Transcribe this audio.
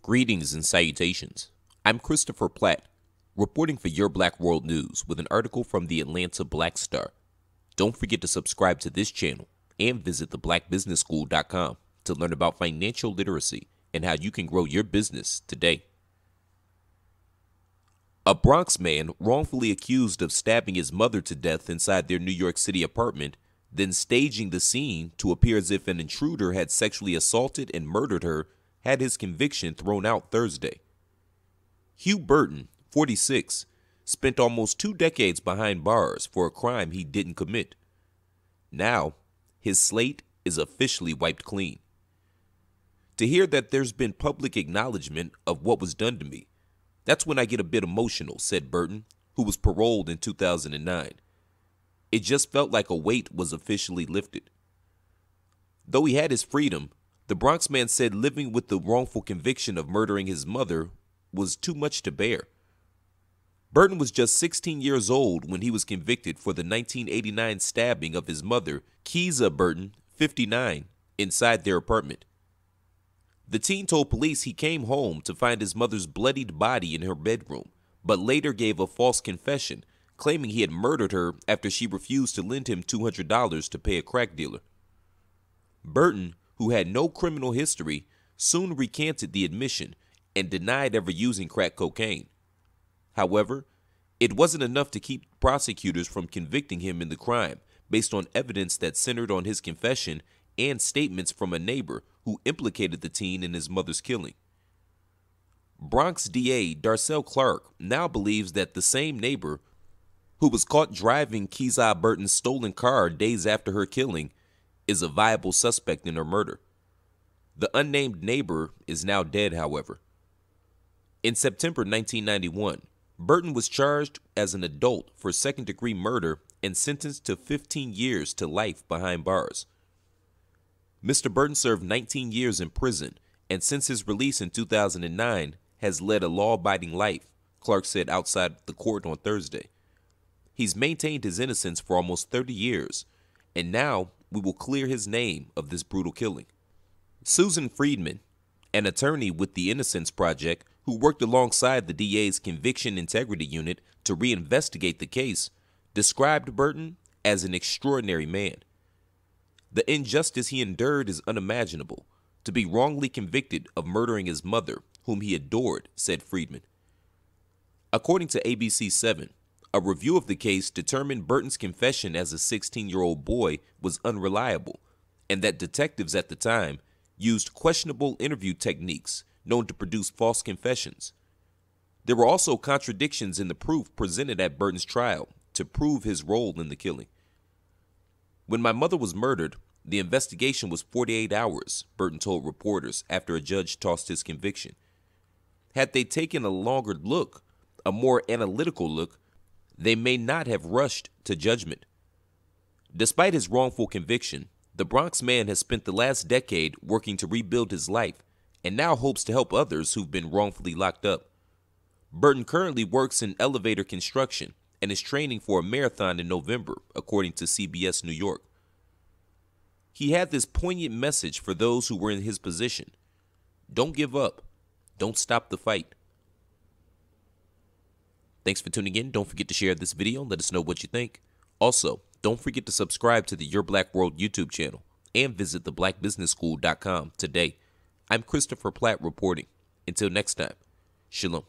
Greetings and salutations. I'm Christopher Platt, reporting for Your Black World News with an article from the Atlanta Black Star. Don't forget to subscribe to this channel and visit theblackbusinessschool.com to learn about financial literacy and how you can grow your business today. A Bronx man wrongfully accused of stabbing his mother to death inside their New York City apartment, then staging the scene to appear as if an intruder had sexually assaulted and murdered her, had his conviction thrown out Thursday. Hugh Burton, 46, spent almost 2 decades behind bars for a crime he didn't commit. Now, his slate is officially wiped clean. To hear that there's been public acknowledgement of what was done to me, that's when I get a bit emotional, said Burton, who was paroled in 2009. It just felt like a weight was officially lifted. Though he had his freedom, the Bronx man said living with the wrongful conviction of murdering his mother was too much to bear. Burton was just 16 years old when he was convicted for the 1989 stabbing of his mother, Keza Burton, 59, inside their apartment. The teen told police he came home to find his mother's bloodied body in her bedroom, but later gave a false confession, claiming he had murdered her after she refused to lend him $200 to pay a crack dealer. Burton, who had no criminal history, soon recanted the admission and denied ever using crack cocaine. However, it wasn't enough to keep prosecutors from convicting him in the crime based on evidence that centered on his confession and statements from a neighbor who implicated the teen in his mother's killing. Bronx DA Darcel Clark now believes that the same neighbor who was caught driving Keza Burton's stolen car days after her killing is a viable suspect in her murder. The unnamed neighbor is now dead, however. In September 1991, Burton was charged as an adult for second-degree murder and sentenced to 15 years to life behind bars. Mr. Burton served 19 years in prison and since his release in 2009 has led a law-abiding life, Clark said outside the court on Thursday. He's maintained his innocence for almost 30 years, and now we will clear his name of this brutal killing. Susan Friedman, an attorney with the Innocence Project who worked alongside the DA's Conviction Integrity Unit to reinvestigate the case, described Burton as an extraordinary man. The injustice he endured is unimaginable. To be wrongly convicted of murdering his mother, whom he adored, said Friedman. According to ABC 7, a review of the case determined Burton's confession as a 16-year-old boy was unreliable, and that detectives at the time used questionable interview techniques known to produce false confessions. There were also contradictions in the proof presented at Burton's trial to prove his role in the killing. When my mother was murdered, the investigation was 48 hours, Burton told reporters after a judge tossed his conviction. Had they taken a longer look, a more analytical look, they may not have rushed to judgment. Despite his wrongful conviction, the Bronx man has spent the last decade working to rebuild his life and now hopes to help others who've been wrongfully locked up. Burton currently works in elevator construction and is training for a marathon in November, according to CBS New York. He had this poignant message for those who were in his position. Don't give up. Don't stop the fight. Thanks for tuning in. Don't forget to share this video and let us know what you think. Also, don't forget to subscribe to the Your Black World YouTube channel and visit theblackbusinessschool.com today. I'm Christopher Platt reporting. Until next time, shalom.